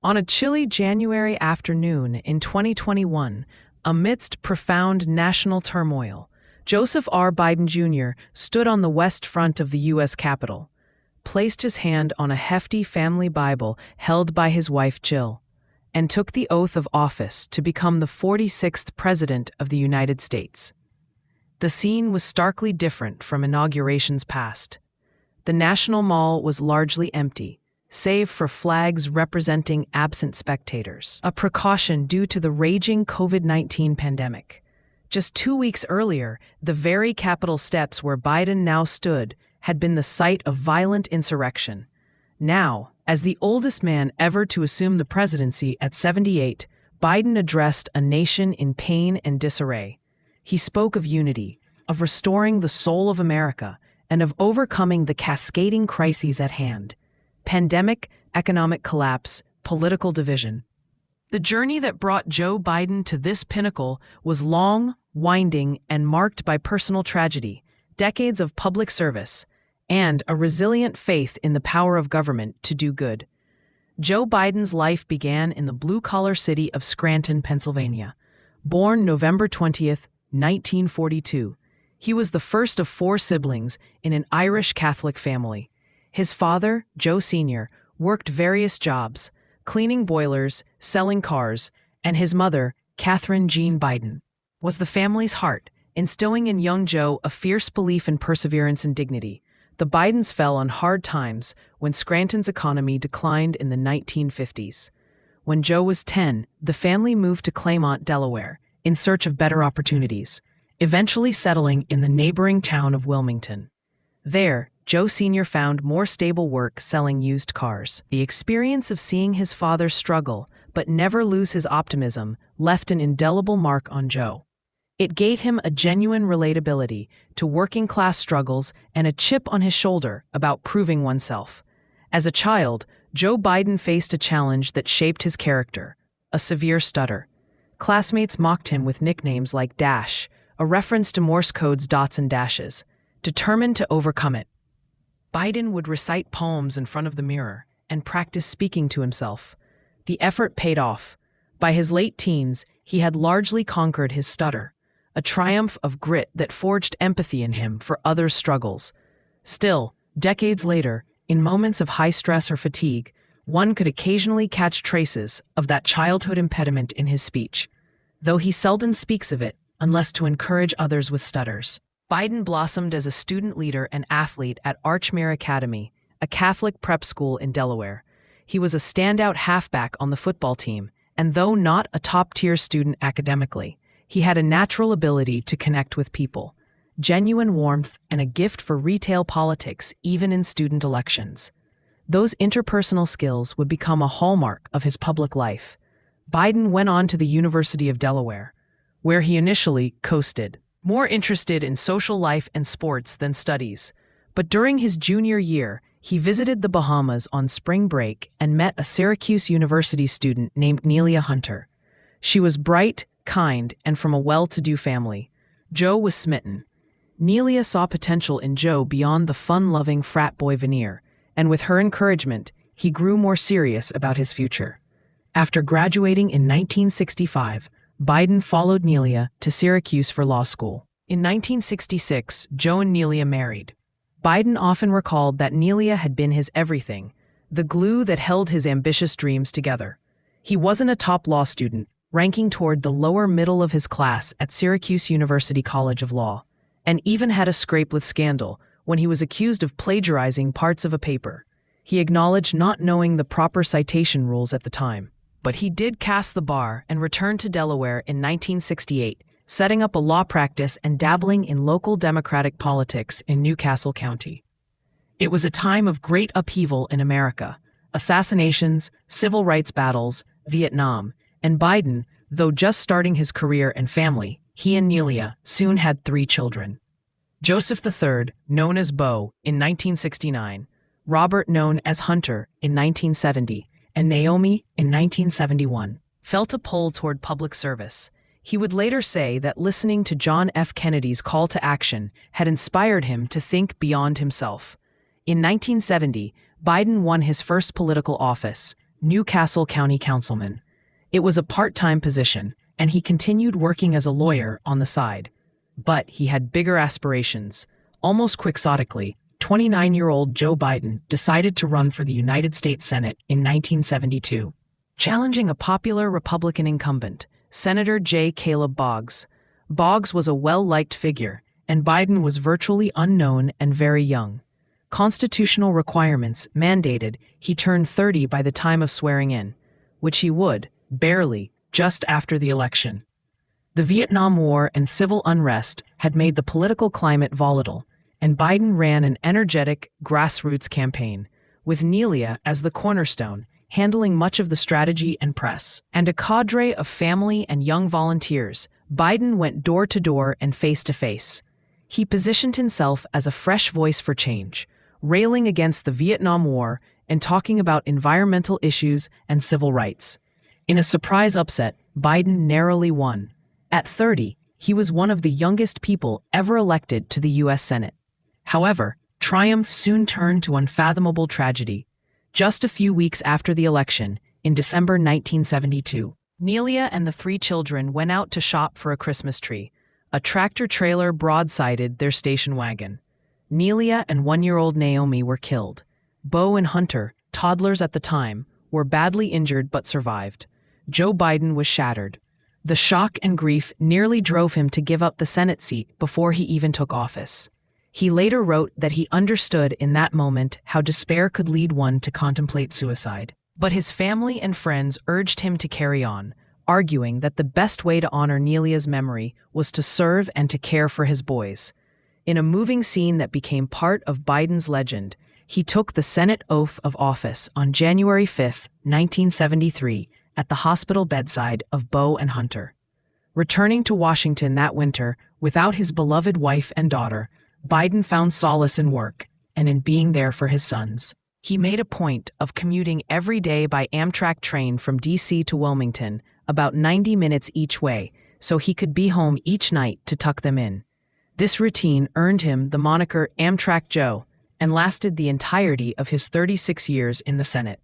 On a chilly January afternoon in 2021, amidst profound national turmoil, Joseph R. Biden Jr. stood on the west front of the U.S. Capitol, placed his hand on a hefty family Bible held by his wife Jill, and took the oath of office to become the 46th President of the United States. The scene was starkly different from inaugurations past. The National Mall was largely empty, save for flags representing absent spectators, a precaution due to the raging COVID-19 pandemic. Just 2 weeks earlier, the very Capitol steps where Biden now stood had been the site of violent insurrection. Now, as the oldest man ever to assume the presidency at 78, Biden addressed a nation in pain and disarray. He spoke of unity, of restoring the soul of America, and of overcoming the cascading crises at hand: pandemic, economic collapse, political division. The journey that brought Joe Biden to this pinnacle was long, winding, and marked by personal tragedy, decades of public service, and a resilient faith in the power of government to do good. Joe Biden's life began in the blue-collar city of Scranton, Pennsylvania. Born November 20th, 1942, he was the first of 4 siblings in an Irish Catholic family. His father, Joe Sr., worked various jobs, cleaning boilers, selling cars, and his mother, Catherine Jean Biden, was the family's heart, instilling in young Joe a fierce belief in perseverance and dignity. The Bidens fell on hard times when Scranton's economy declined in the 1950s. When Joe was 10, the family moved to Claymont, Delaware, in search of better opportunities, eventually settling in the neighboring town of Wilmington. There, Joe Sr. found more stable work selling used cars. The experience of seeing his father struggle but never lose his optimism left an indelible mark on Joe. It gave him a genuine relatability to working-class struggles and a chip on his shoulder about proving oneself. As a child, Joe Biden faced a challenge that shaped his character: a severe stutter. Classmates mocked him with nicknames like Dash, a reference to Morse code's dots and dashes. Determined to overcome it, Biden would recite poems in front of the mirror and practice speaking to himself. The effort paid off. By his late teens, he had largely conquered his stutter, a triumph of grit that forged empathy in him for others' struggles. Still, decades later, in moments of high stress or fatigue, one could occasionally catch traces of that childhood impediment in his speech, though he seldom speaks of it unless to encourage others with stutters. Biden blossomed as a student leader and athlete at Archmere Academy, a Catholic prep school in Delaware. He was a standout halfback on the football team, and though not a top-tier student academically, he had a natural ability to connect with people, genuine warmth, and a gift for retail politics even in student elections. Those interpersonal skills would become a hallmark of his public life. Biden went on to the University of Delaware, where he initially coasted, more interested in social life and sports than studies. But during his junior year, he visited the Bahamas on spring break and met a Syracuse University student named Nelia Hunter. She was bright, kind, and from a well-to-do family. Joe was smitten. Nelia saw potential in Joe beyond the fun-loving frat boy veneer, and with her encouragement, he grew more serious about his future. After graduating in 1965, Biden followed Nelia to Syracuse for law school. In 1966, Joe and Nelia married. Biden often recalled that Nelia had been his everything, the glue that held his ambitious dreams together. He wasn't a top law student, ranking toward the lower middle of his class at Syracuse University College of Law, and even had a scrape with scandal when he was accused of plagiarizing parts of a paper. He acknowledged not knowing the proper citation rules at the time, but he did cast the bar and returned to Delaware in 1968, setting up a law practice and dabbling in local Democratic politics in Newcastle County. It was a time of great upheaval in America: assassinations, civil rights battles, Vietnam, and Biden, though just starting his career and family, he and Nelia soon had 3 children. Joseph III, known as Beau, in 1969, Robert, known as Hunter, in 1970, and Naomi, in 1971, felt a pull toward public service. He would later say that listening to John F. Kennedy's call to action had inspired him to think beyond himself. In 1970, Biden won his first political office, Newcastle County Councilman. It was a part-time position, and he continued working as a lawyer on the side. But he had bigger aspirations. Almost quixotically, 29-year-old Joe Biden decided to run for the United States Senate in 1972, challenging a popular Republican incumbent, Senator J. Caleb Boggs. Boggs was a well-liked figure, and Biden was virtually unknown and very young. Constitutional requirements mandated he turn 30 by the time of swearing in, which he would, barely, just after the election. The Vietnam War and civil unrest had made the political climate volatile, and Biden ran an energetic, grassroots campaign, with Nelia as the cornerstone, handling much of the strategy and press. And a cadre of family and young volunteers, Biden went door to door and face to face. He positioned himself as a fresh voice for change, railing against the Vietnam War and talking about environmental issues and civil rights. In a surprise upset, Biden narrowly won. At 30, he was one of the youngest people ever elected to the U.S. Senate. However, triumph soon turned to unfathomable tragedy. Just a few weeks after the election, in December 1972, Nelia and the 3 children went out to shop for a Christmas tree. A tractor-trailer broadsided their station wagon. Nelia and 1-year-old Naomi were killed. Bo and Hunter, toddlers at the time, were badly injured but survived. Joe Biden was shattered. The shock and grief nearly drove him to give up the Senate seat before he even took office. He later wrote that he understood in that moment how despair could lead one to contemplate suicide. But his family and friends urged him to carry on, arguing that the best way to honor Nelia's memory was to serve and to care for his boys. In a moving scene that became part of Biden's legend, he took the Senate oath of office on January 5, 1973, at the hospital bedside of Bo and Hunter. Returning to Washington that winter without his beloved wife and daughter, Biden found solace in work and in being there for his sons. He made a point of commuting every day by Amtrak train from D.C. to Wilmington, about 90 minutes each way, so he could be home each night to tuck them in. This routine earned him the moniker Amtrak Joe and lasted the entirety of his 36 years in the Senate.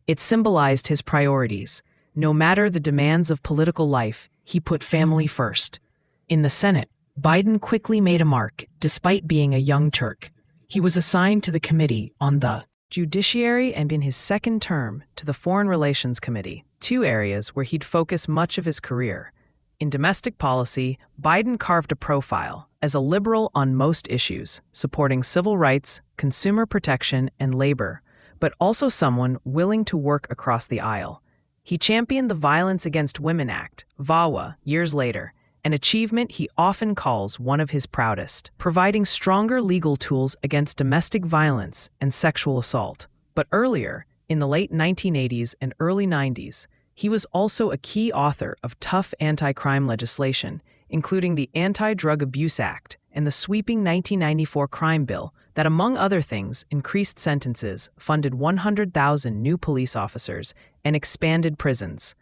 It symbolized his priorities. No matter the demands of political life, he put family first. In the Senate, Biden quickly made a mark, despite being a young Turk. He was assigned to the Committee on the Judiciary and in his second term to the Foreign Relations Committee, 2 areas where he'd focus much of his career. In domestic policy, Biden carved a profile as a liberal on most issues, supporting civil rights, consumer protection, and labor, but also someone willing to work across the aisle. He championed the Violence Against Women Act, VAWA, years later, an achievement he often calls one of his proudest, providing stronger legal tools against domestic violence and sexual assault. But earlier, in the late 1980s and early 90s, he was also a key author of tough anti-crime legislation, including the Anti-Drug Abuse Act and the sweeping 1994 crime bill that, among other things, increased sentences, funded 100,000 new police officers, and expanded prisons.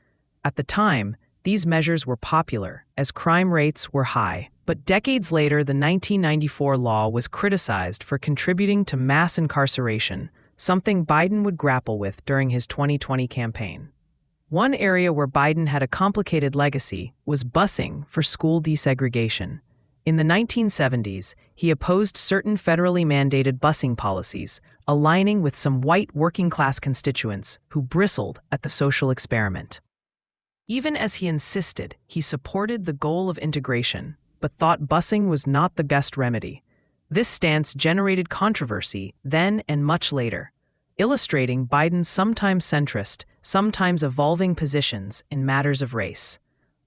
At the time, these measures were popular, as crime rates were high. But decades later, the 1994 law was criticized for contributing to mass incarceration, something Biden would grapple with during his 2020 campaign. One area where Biden had a complicated legacy was busing for school desegregation. In the 1970s, he opposed certain federally mandated busing policies, aligning with some white working-class constituents who bristled at the social experiment. Even as he insisted, he supported the goal of integration, but thought busing was not the best remedy. This stance generated controversy then and much later, illustrating Biden's sometimes centrist, sometimes evolving positions in matters of race.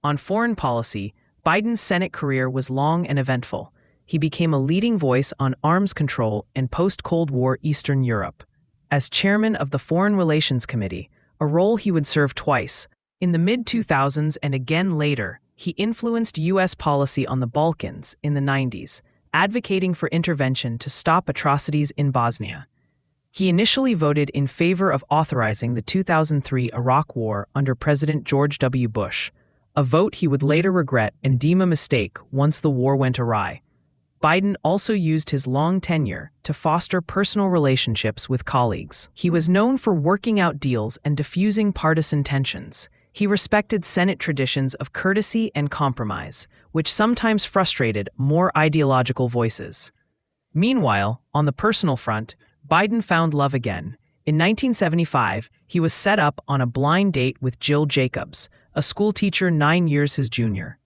On foreign policy, Biden's Senate career was long and eventful. He became a leading voice on arms control in post-Cold War Eastern Europe. As chairman of the Foreign Relations Committee, a role he would serve twice, in the mid-2000s and again later, he influenced U.S. policy on the Balkans in the 90s, advocating for intervention to stop atrocities in Bosnia. He initially voted in favor of authorizing the 2003 Iraq War under President George W. Bush, a vote he would later regret and deem a mistake once the war went awry. Biden also used his long tenure to foster personal relationships with colleagues. He was known for working out deals and diffusing partisan tensions. He respected Senate traditions of courtesy and compromise, which sometimes frustrated more ideological voices. Meanwhile, on the personal front, Biden found love again. In 1975, he was set up on a blind date with Jill Jacobs, a schoolteacher 9 years his junior.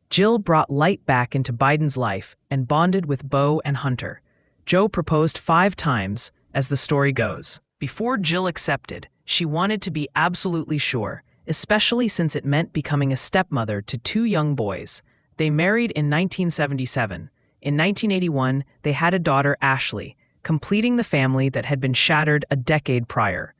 Jill brought light back into Biden's life and bonded with Beau and Hunter. Joe proposed 5 times, as the story goes. Before Jill accepted, she wanted to be absolutely sure, especially since it meant becoming a stepmother to 2 young boys. They married in 1977. In 1981, they had a daughter, Ashley, completing the family that had been shattered a decade prior.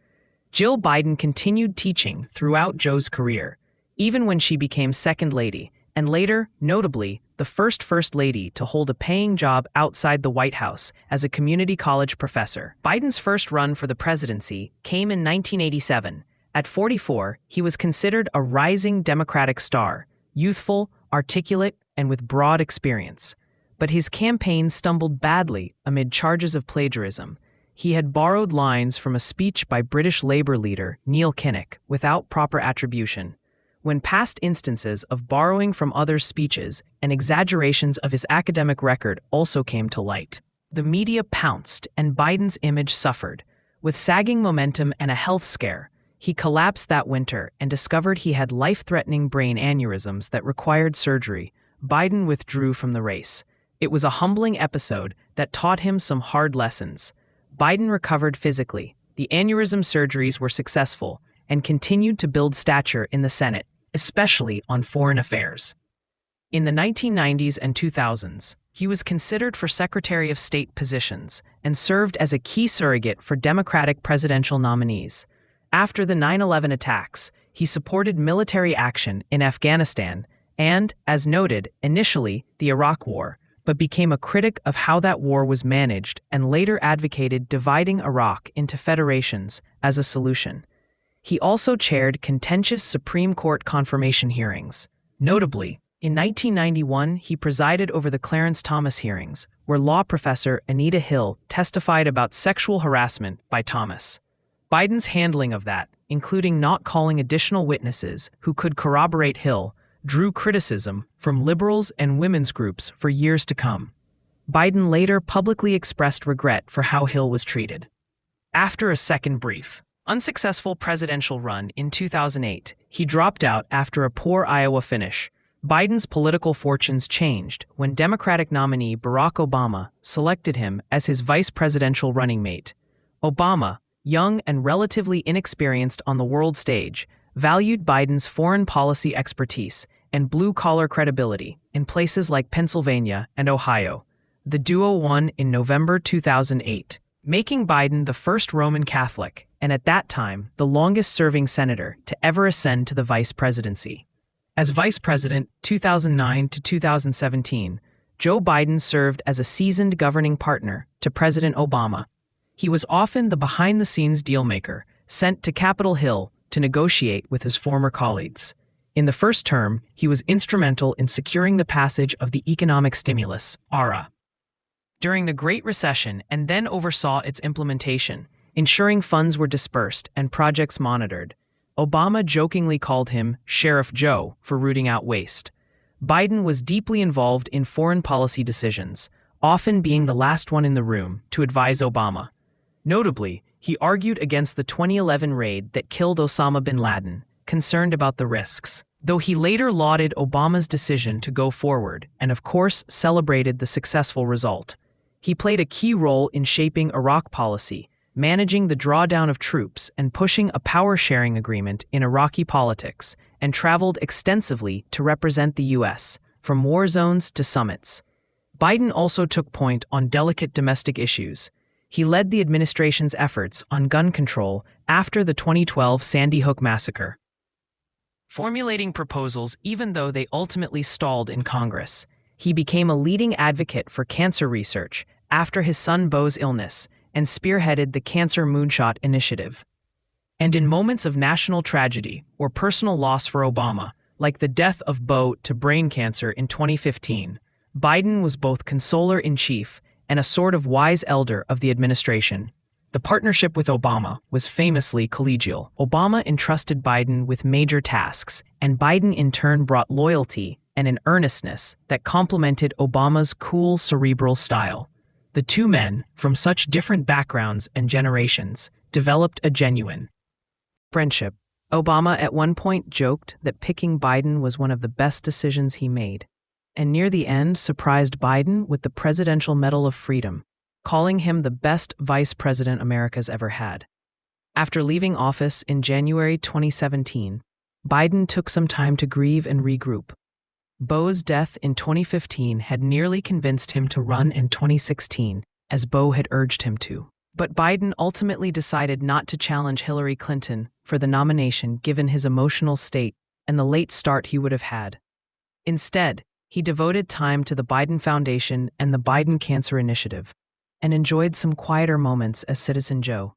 Jill Biden continued teaching throughout Joe's career, even when she became second lady, and later, notably, the first lady to hold a paying job outside the White House as a community college professor. Biden's first run for the presidency came in 1987. At 44, he was considered a rising Democratic star, youthful, articulate, and with broad experience. But his campaign stumbled badly amid charges of plagiarism. He had borrowed lines from a speech by British Labour leader Neil Kinnock without proper attribution. When past instances of borrowing from others' speeches and exaggerations of his academic record also came to light, the media pounced and Biden's image suffered. With sagging momentum and a health scare, he collapsed that winter and discovered he had life-threatening brain aneurysms that required surgery. Biden withdrew from the race. It was a humbling episode that taught him some hard lessons. Biden recovered physically, the aneurysm surgeries were successful, and continued to build stature in the Senate, especially on foreign affairs. In the 1990s and 2000s, he was considered for Secretary of State positions and served as a key surrogate for Democratic presidential nominees. After the 9/11 attacks, he supported military action in Afghanistan and, as noted, initially the Iraq War, but became a critic of how that war was managed and later advocated dividing Iraq into federations as a solution. He also chaired contentious Supreme Court confirmation hearings. Notably, in 1991, he presided over the Clarence Thomas hearings, where law professor Anita Hill testified about sexual harassment by Thomas. Biden's handling of that, including not calling additional witnesses who could corroborate Hill, drew criticism from liberals and women's groups for years to come. Biden later publicly expressed regret for how Hill was treated. After a second brief, unsuccessful presidential run in 2008, he dropped out after a poor Iowa finish. Biden's political fortunes changed when Democratic nominee Barack Obama selected him as his vice presidential running mate. Obama, young and relatively inexperienced on the world stage, valued Biden's foreign policy expertise and blue-collar credibility in places like Pennsylvania and Ohio. The duo won in November 2008, making Biden the first Roman Catholic and at that time the longest-serving senator to ever ascend to the vice presidency. As vice president 2009 to 2017, Joe Biden served as a seasoned governing partner to President Obama. He was often the behind-the-scenes dealmaker, sent to Capitol Hill to negotiate with his former colleagues. In the first term, he was instrumental in securing the passage of the economic stimulus, ARA, during the Great Recession and then oversaw its implementation, ensuring funds were dispersed and projects monitored. Obama jokingly called him Sheriff Joe for rooting out waste. Biden was deeply involved in foreign policy decisions, often being the last one in the room to advise Obama. Notably, he argued against the 2011 raid that killed Osama bin Laden, concerned about the risks, though he later lauded Obama's decision to go forward and, of course, celebrated the successful result. He played a key role in shaping Iraq policy, managing the drawdown of troops and pushing a power-sharing agreement in Iraqi politics, and traveled extensively to represent the U.S., from war zones to summits. Biden also took point on delicate domestic issues. He led the administration's efforts on gun control after the 2012 Sandy Hook massacre, formulating proposals even though they ultimately stalled in Congress. He became a leading advocate for cancer research after his son Beau's illness and spearheaded the Cancer Moonshot Initiative. And in moments of national tragedy or personal loss for Obama, like the death of Beau to brain cancer in 2015, Biden was both consoler-in-chief and a sort of wise elder of the administration. The partnership with Obama was famously collegial. Obama entrusted Biden with major tasks, and Biden in turn brought loyalty and an earnestness that complemented Obama's cool, cerebral style. The two men, from such different backgrounds and generations, developed a genuine friendship. Obama at one point joked that picking Biden was one of the best decisions he made, and near the end surprised Biden with the Presidential Medal of Freedom, calling him the best vice president America's ever had. After leaving office in January 2017, Biden took some time to grieve and regroup. Bo's death in 2015 had nearly convinced him to run in 2016, as Bo had urged him to. But Biden ultimately decided not to challenge Hillary Clinton for the nomination given his emotional state and the late start he would have had. Instead, he devoted time to the Biden Foundation and the Biden Cancer Initiative, and enjoyed some quieter moments as Citizen Joe.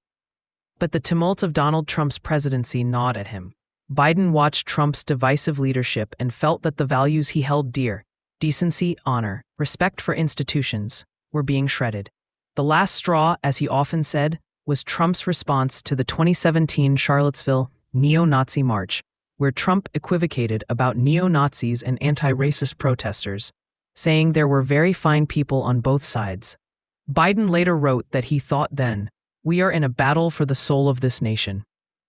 But the tumult of Donald Trump's presidency gnawed at him. Biden watched Trump's divisive leadership and felt that the values he held dear, decency, honor, respect for institutions, were being shredded. The last straw, as he often said, was Trump's response to the 2017 Charlottesville neo-Nazi march, where Trump equivocated about neo-Nazis and anti-racist protesters, saying there were very fine people on both sides. Biden later wrote that he thought then, "We are in a battle for the soul of this nation."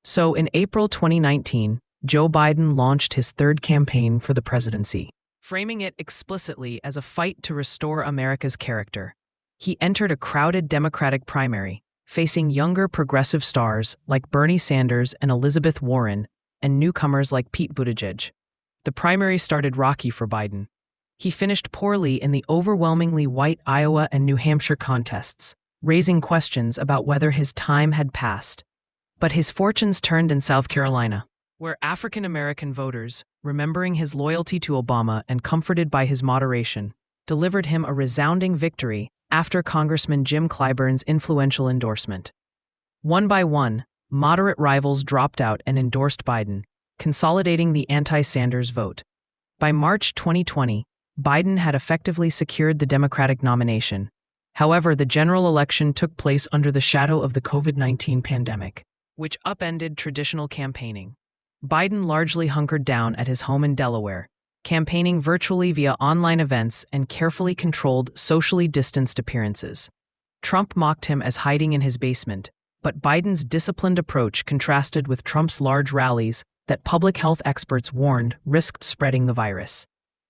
So in April 2019, Joe Biden launched his third campaign for the presidency, framing it explicitly as a fight to restore America's character. He entered a crowded Democratic primary, facing younger progressive stars like Bernie Sanders and Elizabeth Warren, and newcomers like Pete Buttigieg. The primary started rocky for Biden. He finished poorly in the overwhelmingly white Iowa and New Hampshire contests, raising questions about whether his time had passed. But his fortunes turned in South Carolina, where African American voters, remembering his loyalty to Obama and comforted by his moderation, delivered him a resounding victory after Congressman Jim Clyburn's influential endorsement. One by one, moderate rivals dropped out and endorsed Biden, consolidating the anti-Sanders vote. By March 2020, Biden had effectively secured the Democratic nomination. However, the general election took place under the shadow of the COVID-19 pandemic, which upended traditional campaigning. Biden largely hunkered down at his home in Delaware, campaigning virtually via online events and carefully controlled, socially distanced appearances. Trump mocked him as hiding in his basement, but Biden's disciplined approach contrasted with Trump's large rallies that public health experts warned risked spreading the virus.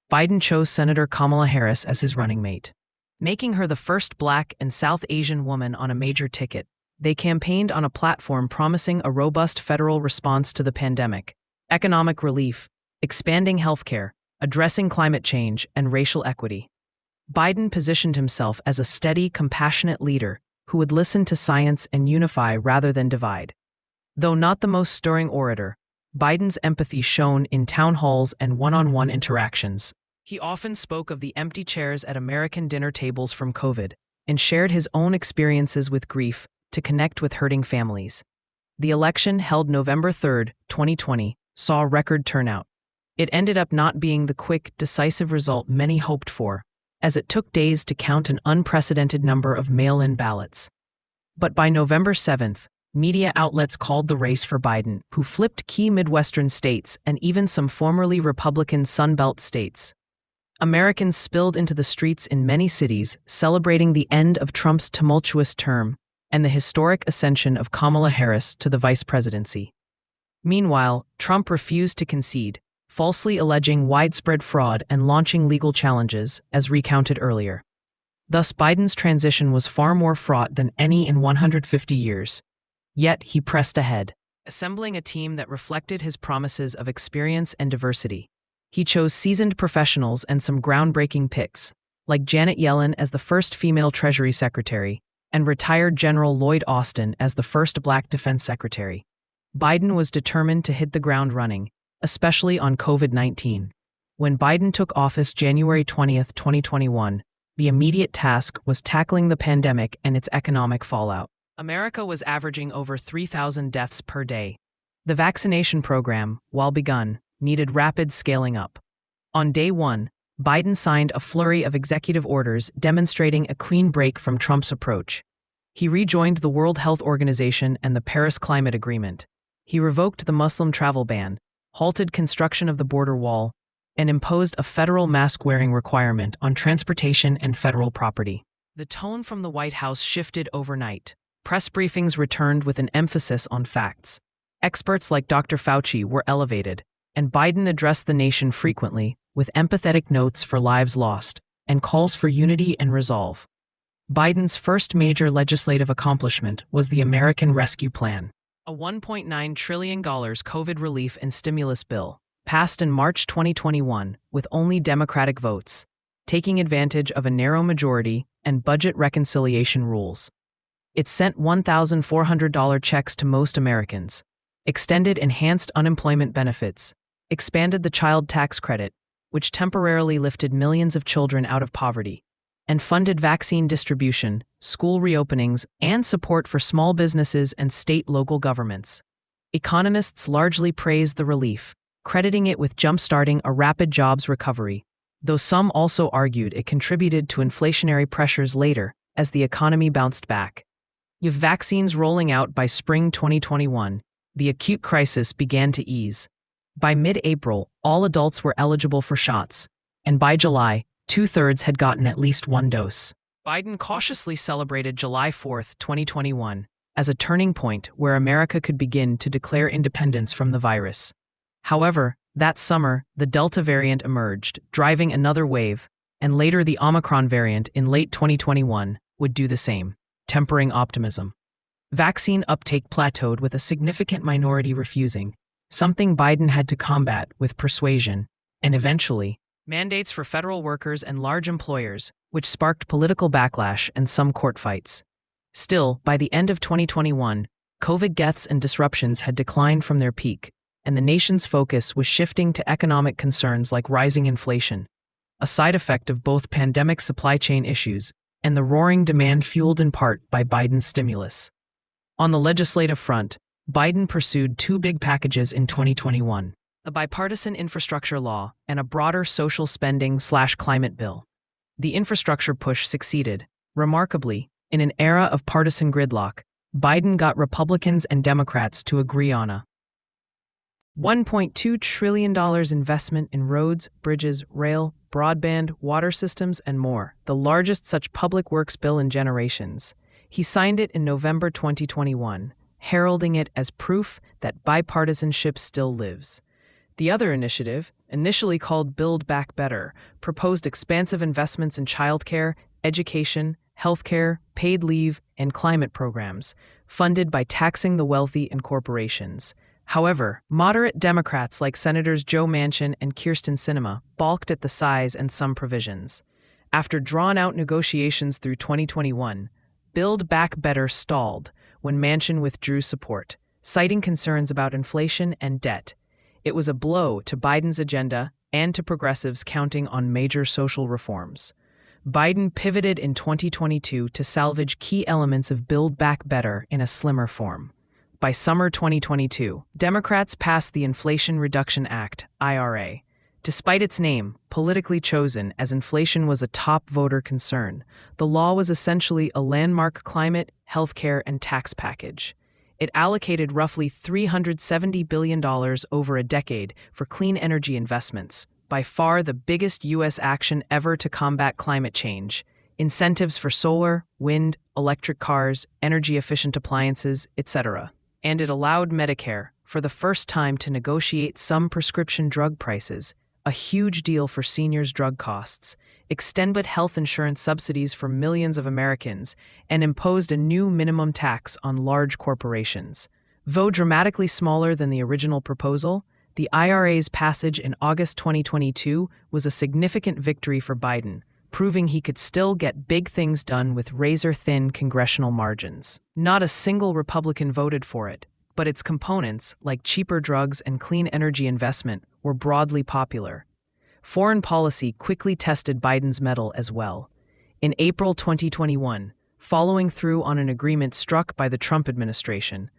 Biden chose Senator Kamala Harris as his running mate, making her the first Black and South Asian woman on a major ticket. They campaigned on a platform promising a robust federal response to the pandemic, economic relief, expanding healthcare, addressing climate change, and racial equity. Biden positioned himself as a steady, compassionate leader who would listen to science and unify rather than divide. Though not the most stirring orator, Biden's empathy shone in town halls and one-on-one interactions. He often spoke of the empty chairs at American dinner tables from COVID and shared his own experiences with grief to connect with hurting families. The election, held November 3, 2020, saw record turnout. It ended up not being the quick, decisive result many hoped for, as it took days to count an unprecedented number of mail-in ballots. But by November 7th, media outlets called the race for Biden, who flipped key Midwestern states and even some formerly Republican Sunbelt states. Americans spilled into the streets in many cities, celebrating the end of Trump's tumultuous term and the historic ascension of Kamala Harris to the vice presidency. Meanwhile, Trump refused to concede, falsely alleging widespread fraud and launching legal challenges, as recounted earlier. Thus, Biden's transition was far more fraught than any in 150 years. Yet, he pressed ahead, assembling a team that reflected his promises of experience and diversity. He chose seasoned professionals and some groundbreaking picks, like Janet Yellen as the first female Treasury Secretary, and retired General Lloyd Austin as the first Black Defense Secretary. Biden was determined to hit the ground running, especially on COVID-19. When Biden took office January 20, 2021, the immediate task was tackling the pandemic and its economic fallout. America was averaging over 3,000 deaths per day. The vaccination program, while begun, needed rapid scaling up. On day one, Biden signed a flurry of executive orders demonstrating a clean break from Trump's approach. He rejoined the World Health Organization and the Paris Climate Agreement. He revoked the Muslim travel ban, halted construction of the border wall, and imposed a federal mask-wearing requirement on transportation and federal property. The tone from the White House shifted overnight. Press briefings returned with an emphasis on facts. Experts like Dr. Fauci were elevated, and Biden addressed the nation frequently with empathetic notes for lives lost and calls for unity and resolve. Biden's first major legislative accomplishment was the American Rescue Plan, a $1.9 trillion COVID relief and stimulus bill, passed in March 2021 with only Democratic votes, taking advantage of a narrow majority and budget reconciliation rules. It sent $1,400 checks to most Americans, extended enhanced unemployment benefits, expanded the child tax credit, which temporarily lifted millions of children out of poverty, and funded vaccine distribution, school reopenings, and support for small businesses and state-local governments. Economists largely praised the relief, crediting it with jump-starting a rapid jobs recovery, though some also argued it contributed to inflationary pressures later as the economy bounced back. With vaccines rolling out by spring 2021, the acute crisis began to ease. By mid-April, all adults were eligible for shots, and by July, 2/3 had gotten at least one dose. Biden cautiously celebrated July 4, 2021, as a turning point where America could begin to declare independence from the virus. However, that summer, the Delta variant emerged, driving another wave, and later the Omicron variant in late 2021 would do the same, tempering optimism. Vaccine uptake plateaued with a significant minority refusing, something Biden had to combat with persuasion, and eventually, mandates for federal workers and large employers, which sparked political backlash and some court fights. Still, by the end of 2021, COVID deaths and disruptions had declined from their peak, and the nation's focus was shifting to economic concerns like rising inflation, a side effect of both pandemic supply chain issues and the roaring demand fueled in part by Biden's stimulus. On the legislative front, Biden pursued two big packages in 2021. The bipartisan infrastructure law, and a broader social spending/climate bill. The infrastructure push succeeded. Remarkably, in an era of partisan gridlock, Biden got Republicans and Democrats to agree on a $1.2 trillion investment in roads, bridges, rail, broadband, water systems, and more, the largest such public works bill in generations. He signed it in November 2021, heralding it as proof that bipartisanship still lives. The other initiative, initially called Build Back Better, proposed expansive investments in childcare, education, healthcare, paid leave, and climate programs, funded by taxing the wealthy and corporations. However, moderate Democrats like Senators Joe Manchin and Kyrsten Sinema balked at the size and some provisions. After drawn-out negotiations through 2021, Build Back Better stalled when Manchin withdrew support, citing concerns about inflation and debt. It was a blow to Biden's agenda and to progressives counting on major social reforms. Biden pivoted in 2022 to salvage key elements of Build Back Better in a slimmer form. By summer 2022, Democrats passed the Inflation Reduction Act, IRA. Despite its name, politically chosen as inflation was a top voter concern, the law was essentially a landmark climate, healthcare, and tax package. It allocated roughly $370 billion over a decade for clean energy investments, by far the biggest U.S. action ever to combat climate change. Incentives for solar, wind, electric cars, energy-efficient appliances, etc. And it allowed Medicare, for the first time, to negotiate some prescription drug prices, a huge deal for seniors' drug costs, extended health insurance subsidies for millions of Americans, and imposed a new minimum tax on large corporations. Though dramatically smaller than the original proposal, the IRA's passage in August 2022 was a significant victory for Biden, proving he could still get big things done with razor-thin congressional margins. Not a single Republican voted for it, but its components, like cheaper drugs and clean energy investment, were broadly popular. Foreign policy quickly tested Biden's mettle as well. In April 2021, following through on an agreement struck by the Trump administration,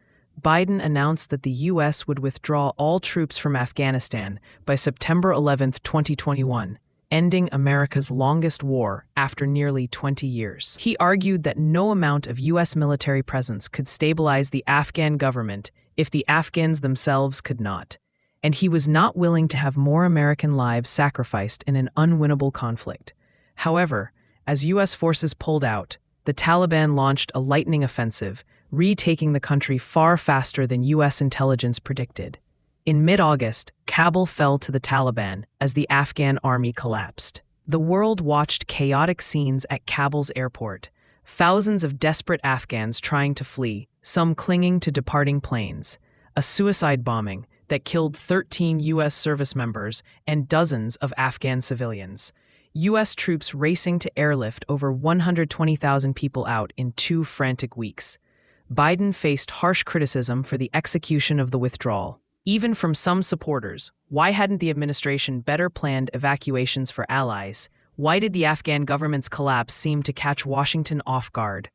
Biden announced that the U.S. would withdraw all troops from Afghanistan by September 11, 2021, ending America's longest war after nearly 20 years. He argued that no amount of U.S. military presence could stabilize the Afghan government if the Afghans themselves could not, and he was not willing to have more American lives sacrificed in an unwinnable conflict. However, as U.S. forces pulled out, the Taliban launched a lightning offensive, retaking the country far faster than U.S. intelligence predicted. In mid-August, Kabul fell to the Taliban as the Afghan army collapsed. The world watched chaotic scenes at Kabul's airport, thousands of desperate Afghans trying to flee, some clinging to departing planes, a suicide bombing that killed 13 U.S. service members and dozens of Afghan civilians. U.S. troops racing to airlift over 120,000 people out in 2 frantic weeks. Biden faced harsh criticism for the execution of the withdrawal. Even from some supporters, why hadn't the administration better planned evacuations for allies? Why did the Afghan government's collapse seem to catch Washington off guard?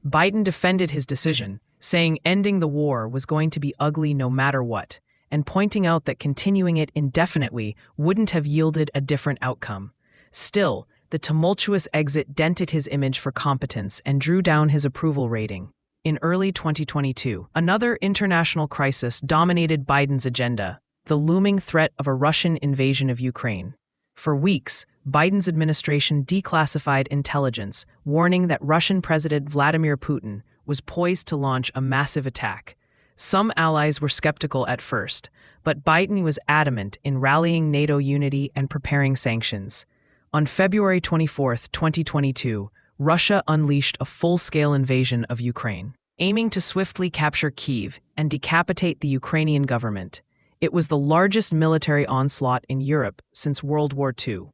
Biden defended his decision, saying ending the war was going to be ugly no matter what, and pointing out that continuing it indefinitely wouldn't have yielded a different outcome. Still, the tumultuous exit dented his image for competence and drew down his approval rating. In early 2022, another international crisis dominated Biden's agenda, the looming threat of a Russian invasion of Ukraine. For weeks, Biden's administration declassified intelligence, warning that Russian President Vladimir Putin was poised to launch a massive attack. Some allies were skeptical at first, but Biden was adamant in rallying NATO unity and preparing sanctions. On February 24, 2022, Russia unleashed a full-scale invasion of Ukraine, aiming to swiftly capture Kyiv and decapitate the Ukrainian government. It was the largest military onslaught in Europe since World War II.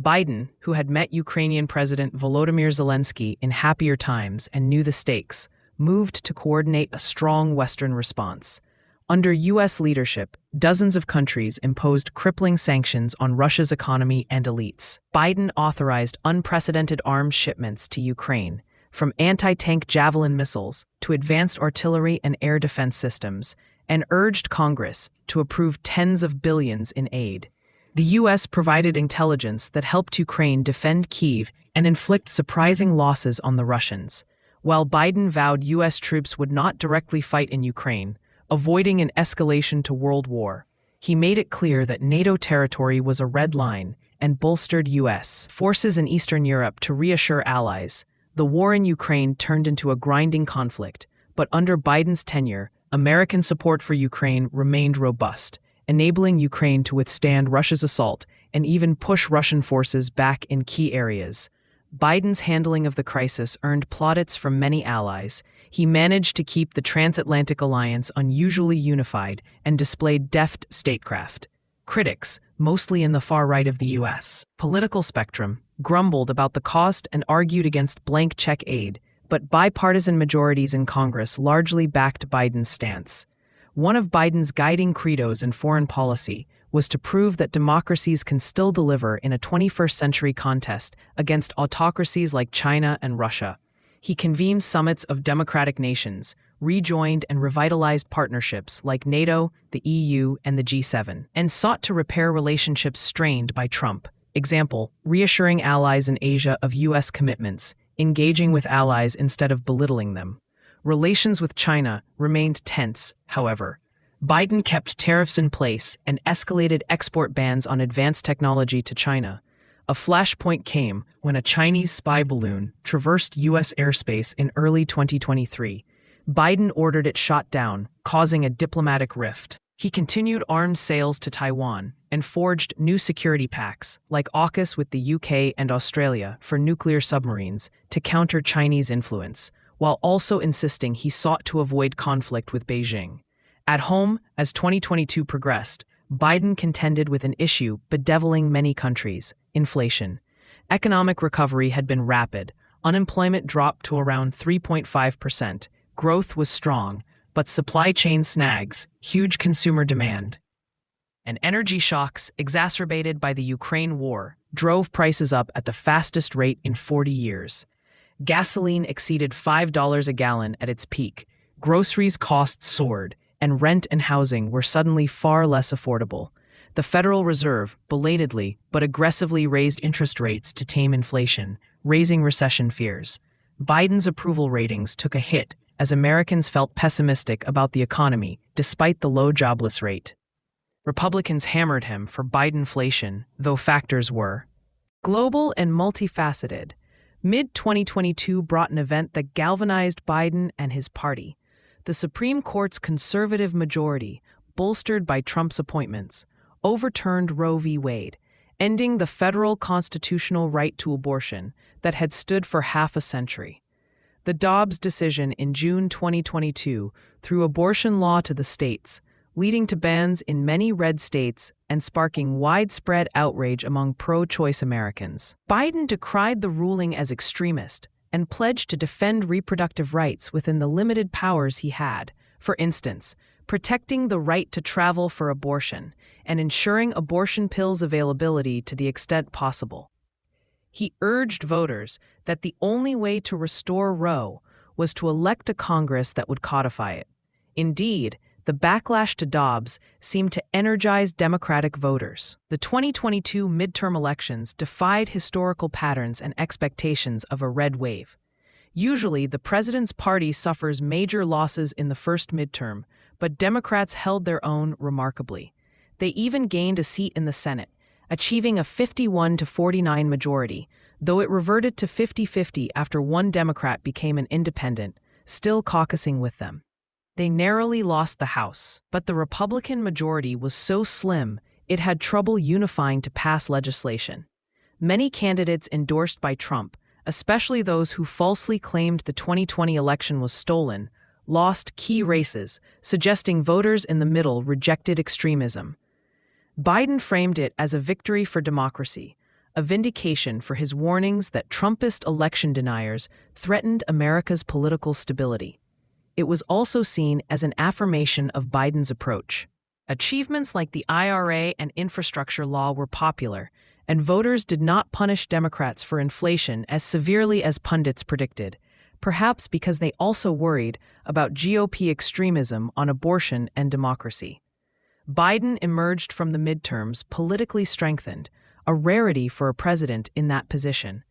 Biden, who had met Ukrainian President Volodymyr Zelensky in happier times and knew the stakes, moved to coordinate a strong Western response. Under U.S. leadership, dozens of countries imposed crippling sanctions on Russia's economy and elites. Biden authorized unprecedented arms shipments to Ukraine, from anti-tank Javelin missiles to advanced artillery and air defense systems, and urged Congress to approve tens of billions in aid. The U.S. provided intelligence that helped Ukraine defend Kyiv and inflict surprising losses on the Russians. While Biden vowed U.S. troops would not directly fight in Ukraine, avoiding an escalation to world war, he made it clear that NATO territory was a red line and bolstered U.S. forces in Eastern Europe to reassure allies. The war in Ukraine turned into a grinding conflict, but under Biden's tenure, American support for Ukraine remained robust, enabling Ukraine to withstand Russia's assault and even push Russian forces back in key areas. Biden's handling of the crisis earned plaudits from many allies. He managed to keep the transatlantic alliance unusually unified and displayed deft statecraft. Critics, mostly in the far right of the U.S. political spectrum, grumbled about the cost and argued against blank check aid, but bipartisan majorities in Congress largely backed Biden's stance. One of Biden's guiding credos in foreign policy was to prove that democracies can still deliver in a 21st century contest against autocracies like China and Russia. He convened summits of democratic nations, rejoined and revitalized partnerships like NATO, the EU, and the G7, and sought to repair relationships strained by Trump. Example, reassuring allies in Asia of U.S. commitments, engaging with allies instead of belittling them. Relations with China remained tense, however. Biden kept tariffs in place and escalated export bans on advanced technology to China. A flashpoint came when a Chinese spy balloon traversed U.S. airspace in early 2023. Biden ordered it shot down, causing a diplomatic rift. He continued arms sales to Taiwan and forged new security pacts, like AUKUS with the UK and Australia for nuclear submarines, to counter Chinese influence, while also insisting he sought to avoid conflict with Beijing. At home, as 2022 progressed, Biden contended with an issue bedeviling many countries: inflation. Economic recovery had been rapid. Unemployment dropped to around 3.5%. Growth was strong, but supply chain snags, huge consumer demand, and energy shocks exacerbated by the Ukraine war drove prices up at the fastest rate in 40 years. Gasoline exceeded $5 a gallon at its peak. Groceries costs soared, and rent and housing were suddenly far less affordable. The Federal Reserve, belatedly but aggressively raised interest rates to tame inflation, raising recession fears. Biden's approval ratings took a hit as Americans felt pessimistic about the economy despite the low jobless rate. Republicans hammered him for Bidenflation, though factors were global and multifaceted. Mid-2022 brought an event that galvanized Biden and his party. The Supreme Court's conservative majority, bolstered by Trump's appointments, overturned Roe v. Wade, ending the federal constitutional right to abortion that had stood for half a century. The Dobbs decision in June 2022 threw abortion law to the states, leading to bans in many red states and sparking widespread outrage among pro-choice Americans. Biden decried the ruling as extremist and pledged to defend reproductive rights within the limited powers he had, for instance, protecting the right to travel for abortion and ensuring abortion pills availability to the extent possible. He urged voters that the only way to restore Roe was to elect a Congress that would codify it. Indeed, the backlash to Dobbs seemed to energize Democratic voters. The 2022 midterm elections defied historical patterns and expectations of a red wave. Usually, the president's party suffers major losses in the first midterm, but Democrats held their own remarkably. They even gained a seat in the Senate, achieving a 51-49 majority, though it reverted to 50-50 after one Democrat became an independent, still caucusing with them. They narrowly lost the House, but the Republican majority was so slim it had trouble unifying to pass legislation. Many candidates endorsed by Trump, especially those who falsely claimed the 2020 election was stolen, lost key races, suggesting voters in the middle rejected extremism. Biden framed it as a victory for democracy, a vindication for his warnings that Trumpist election deniers threatened America's political stability. It was also seen as an affirmation of Biden's approach. Achievements like the IRA and infrastructure law were popular, and voters did not punish Democrats for inflation as severely as pundits predicted, perhaps because they also worried about GOP extremism on abortion and democracy. Biden emerged from the midterms politically strengthened, a rarity for a president in that position.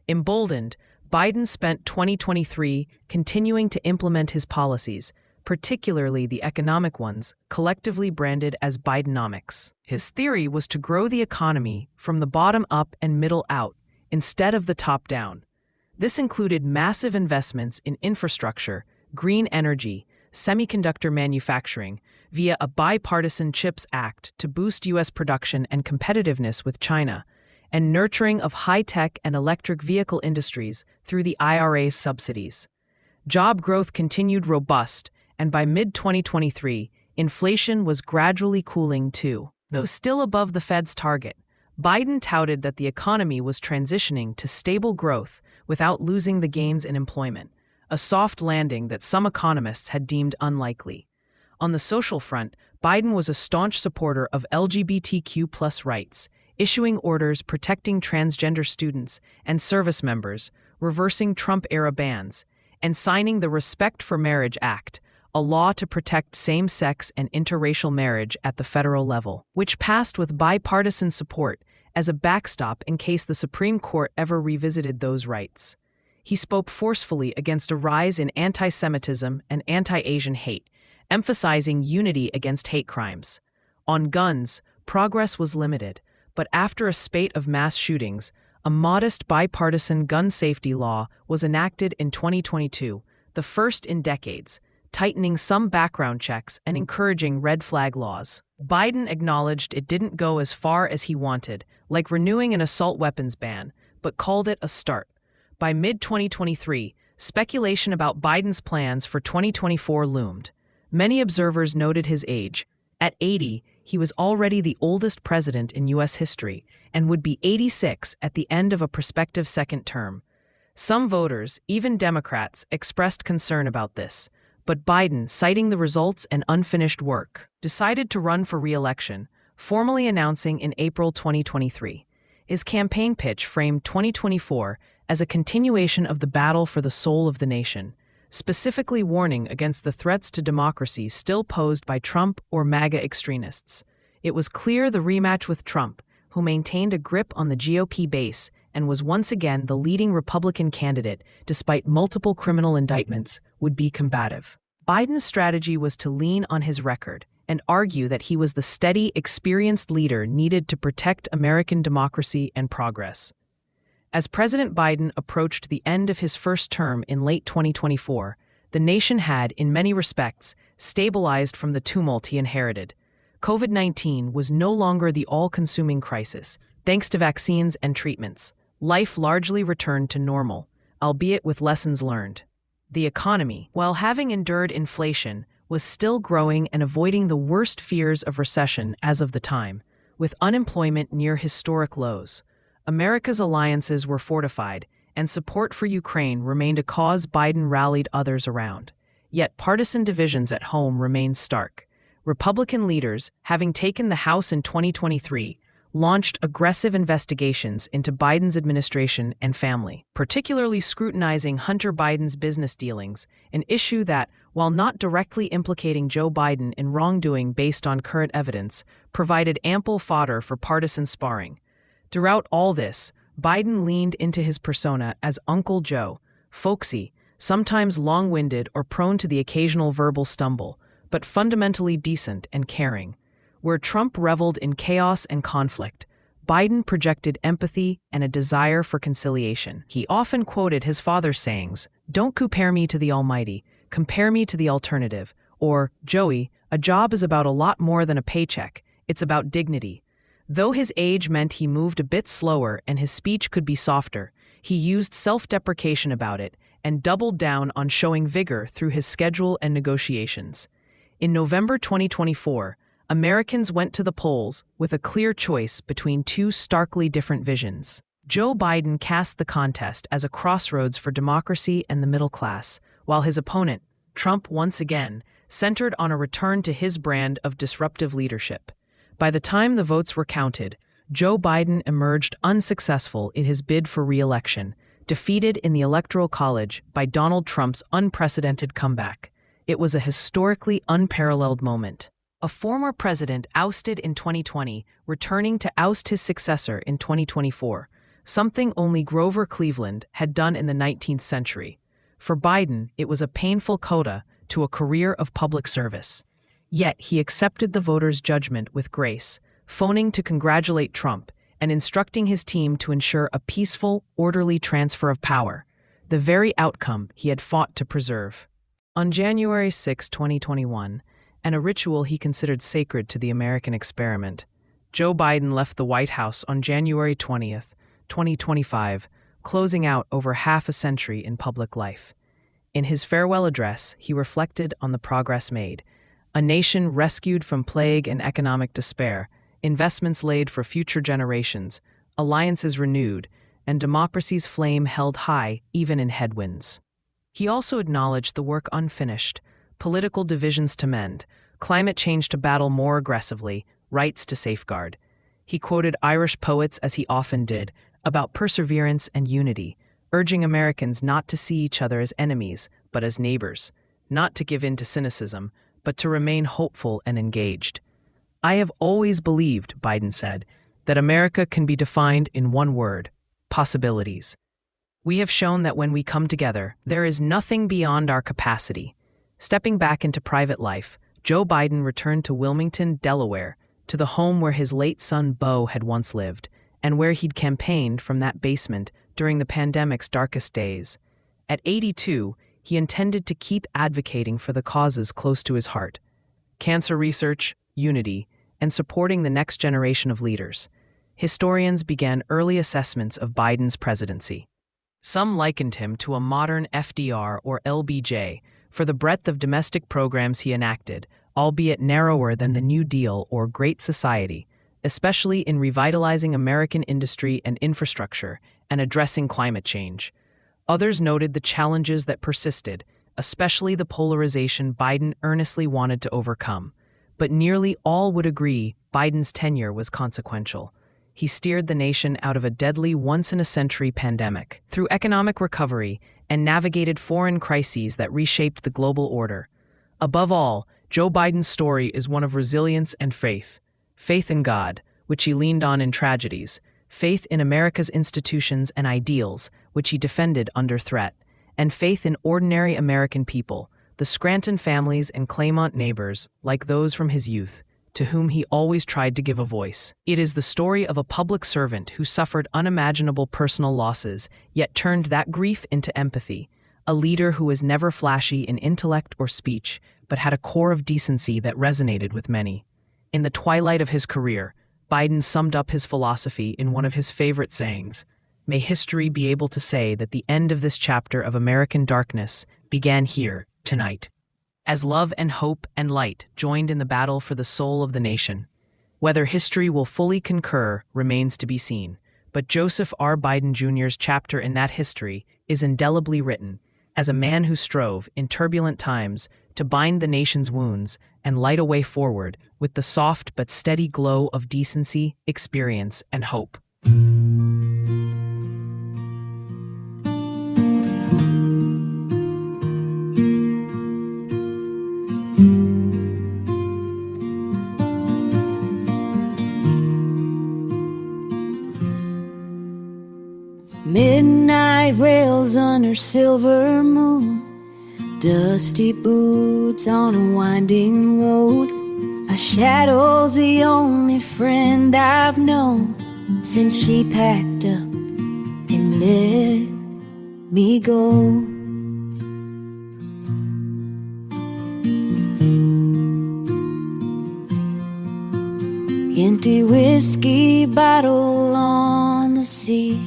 Emboldened, Biden spent 2023 continuing to implement his policies, particularly the economic ones, collectively branded as Bidenomics. His theory was to grow the economy from the bottom up and middle out, instead of the top down. This included massive investments in infrastructure, green energy, semiconductor manufacturing, via a bipartisan CHIPS Act to boost U.S. production and competitiveness with China, and nurturing of high-tech and electric vehicle industries through the IRA's subsidies. Job growth continued robust, and by mid-2023, inflation was gradually cooling too. Though still above the Fed's target, Biden touted that the economy was transitioning to stable growth without losing the gains in employment, a soft landing that some economists had deemed unlikely. On the social front, Biden was a staunch supporter of LGBTQ+ rights, issuing orders protecting transgender students and service members, reversing Trump-era bans, and signing the Respect for Marriage Act, a law to protect same-sex and interracial marriage at the federal level, which passed with bipartisan support as a backstop in case the Supreme Court ever revisited those rights. He spoke forcefully against a rise in anti-Semitism and anti-Asian hate, emphasizing unity against hate crimes. On guns, progress was limited, but after a spate of mass shootings, a modest bipartisan gun safety law was enacted in 2022, the first in decades, tightening some background checks and encouraging red flag laws. Biden acknowledged it didn't go as far as he wanted, like renewing an assault weapons ban, but called it a start. By mid-2023, speculation about Biden's plans for 2024 loomed. Many observers noted his age. At 80, he was already the oldest president in U.S. history and would be 86 at the end of a prospective second term. Some voters, even Democrats, expressed concern about this, but Biden, citing the results and unfinished work, decided to run for re-election, formally announcing in April 2023. His campaign pitch framed 2024 as a continuation of the battle for the soul of the nation, specifically warning against the threats to democracy still posed by Trump or MAGA extremists. It was clear the rematch with Trump, who maintained a grip on the GOP base and was once again the leading Republican candidate despite multiple criminal indictments, would be combative. Biden's strategy was to lean on his record and argue that he was the steady, experienced leader needed to protect American democracy and progress. As President Biden approached the end of his first term in late 2024, the nation had, in many respects, stabilized from the tumult he inherited. COVID-19 was no longer the all-consuming crisis. Thanks to vaccines and treatments, life largely returned to normal, albeit with lessons learned. The economy, while having endured inflation, was still growing and avoiding the worst fears of recession as of the time, with unemployment near historic lows. America's alliances were fortified, and support for Ukraine remained a cause Biden rallied others around. Yet partisan divisions at home remained stark. Republican leaders, having taken the House in 2023, launched aggressive investigations into Biden's administration and family, particularly scrutinizing Hunter Biden's business dealings, an issue that, while not directly implicating Joe Biden in wrongdoing based on current evidence, provided ample fodder for partisan sparring. Throughout all this, Biden leaned into his persona as Uncle Joe, folksy, sometimes long-winded or prone to the occasional verbal stumble, but fundamentally decent and caring. Where Trump reveled in chaos and conflict, Biden projected empathy and a desire for conciliation. He often quoted his father's sayings, "Don't compare me to the Almighty, compare me to the alternative," or, "Joey, a job is about a lot more than a paycheck, it's about dignity." Though his age meant he moved a bit slower and his speech could be softer, he used self-deprecation about it and doubled down on showing vigor through his schedule and negotiations. In November 2024, Americans went to the polls with a clear choice between two starkly different visions. Joe Biden cast the contest as a crossroads for democracy and the middle class, while his opponent, Trump, once again, centered on a return to his brand of disruptive leadership. By the time the votes were counted, Joe Biden emerged unsuccessful in his bid for re-election, defeated in the Electoral College by Donald Trump's unprecedented comeback. It was a historically unparalleled moment. A former president ousted in 2020, returning to oust his successor in 2024, something only Grover Cleveland had done in the 19th century. For Biden, it was a painful coda to a career of public service. Yet he accepted the voters' judgment with grace, phoning to congratulate Trump and instructing his team to ensure a peaceful, orderly transfer of power, the very outcome he had fought to preserve. On January 6, 2021, and a ritual he considered sacred to the American experiment, Joe Biden left the White House on January 20th, 2025, closing out over half a century in public life. In his farewell address, he reflected on the progress made, a nation rescued from plague and economic despair, investments laid for future generations, alliances renewed, and democracy's flame held high even in headwinds. He also acknowledged the work unfinished, political divisions to mend, climate change to battle more aggressively, rights to safeguard. He quoted Irish poets, as he often did, about perseverance and unity, urging Americans not to see each other as enemies, but as neighbors, not to give in to cynicism, but to remain hopeful and engaged. "I have always believed," Biden said, "that America can be defined in one word: possibilities. We have shown that when we come together, there is nothing beyond our capacity." Stepping back into private life, Joe Biden returned to Wilmington, Delaware, to the home where his late son Beau had once lived, and where he'd campaigned from that basement during the pandemic's darkest days. At 82, he intended to keep advocating for the causes close to his heart: cancer research, unity, and supporting the next generation of leaders. Historians began early assessments of Biden's presidency. Some likened him to a modern FDR or LBJ for the breadth of domestic programs he enacted, albeit narrower than the New Deal or Great Society, especially in revitalizing American industry and infrastructure and addressing climate change. Others noted the challenges that persisted, especially the polarization Biden earnestly wanted to overcome. But nearly all would agree Biden's tenure was consequential. He steered the nation out of a deadly once-in-a-century pandemic, through economic recovery, and navigated foreign crises that reshaped the global order. Above all, Joe Biden's story is one of resilience and faith. faith in God, which he leaned on in tragedies, faith in America's institutions and ideals, which he defended under threat, and faith in ordinary American people, the Scranton families and Claymont neighbors, like those from his youth, to whom he always tried to give a voice. It is the story of a public servant who suffered unimaginable personal losses, yet turned that grief into empathy, a leader who was never flashy in intellect or speech, but had a core of decency that resonated with many. In the twilight of his career, Biden summed up his philosophy in one of his favorite sayings: "May history be able to say that the end of this chapter of American darkness began here, tonight." As love and hope and light joined in the battle for the soul of the nation. Whether history will fully concur remains to be seen, but Joseph R. Biden Jr.'s chapter in that history is indelibly written as a man who strove, in turbulent times, to bind the nation's wounds and light a way forward with the soft but steady glow of decency, experience, and hope. Midnight rails under silver moon, dusty boots on a winding road. A shadow's the only friend I've known since she packed up and let me go. Empty whiskey bottle on the seat,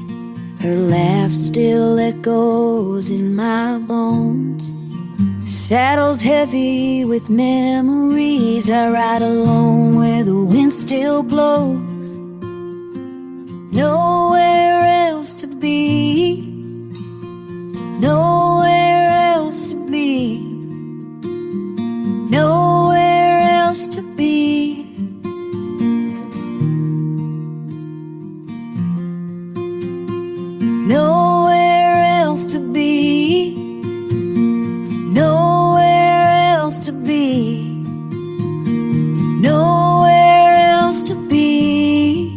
her laugh still echoes in my bones. Saddle's heavy with memories. I ride alone where the wind still blows. Nowhere else to be, nowhere else to be, nowhere else to be. Nowhere else to be, nowhere else to be, nowhere else to be.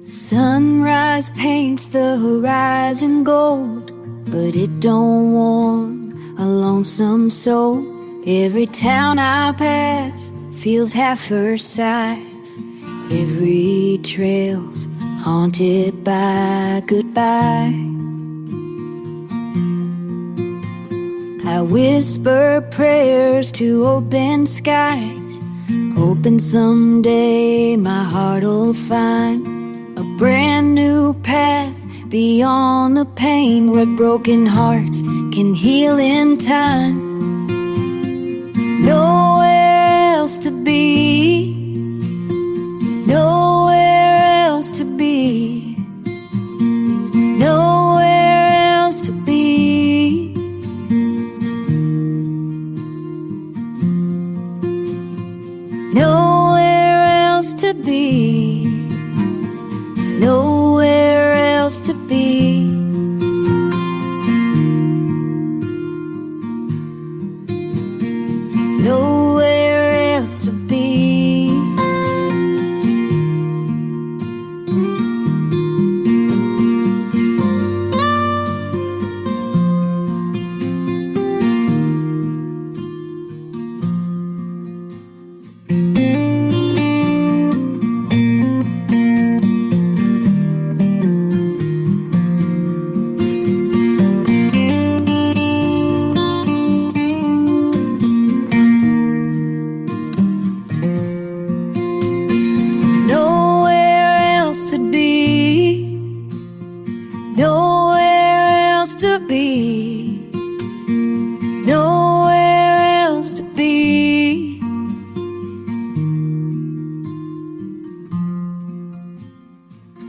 Sunrise paints the horizon gold, but it don't warm a lonesome soul. Every town I pass feels half her size. Every trail's haunted by goodbye. I whisper prayers to open skies, hoping someday my heart'll find a brand new path beyond the pain, where broken hearts can heal in time. Nowhere else to be, nowhere else to be, nowhere else to be. Nowhere else to be, nowhere else to be. Nowhere else to be. Nowhere else to be, nowhere else to be.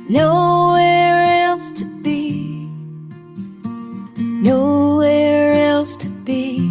Nowhere else to be, nowhere else to be.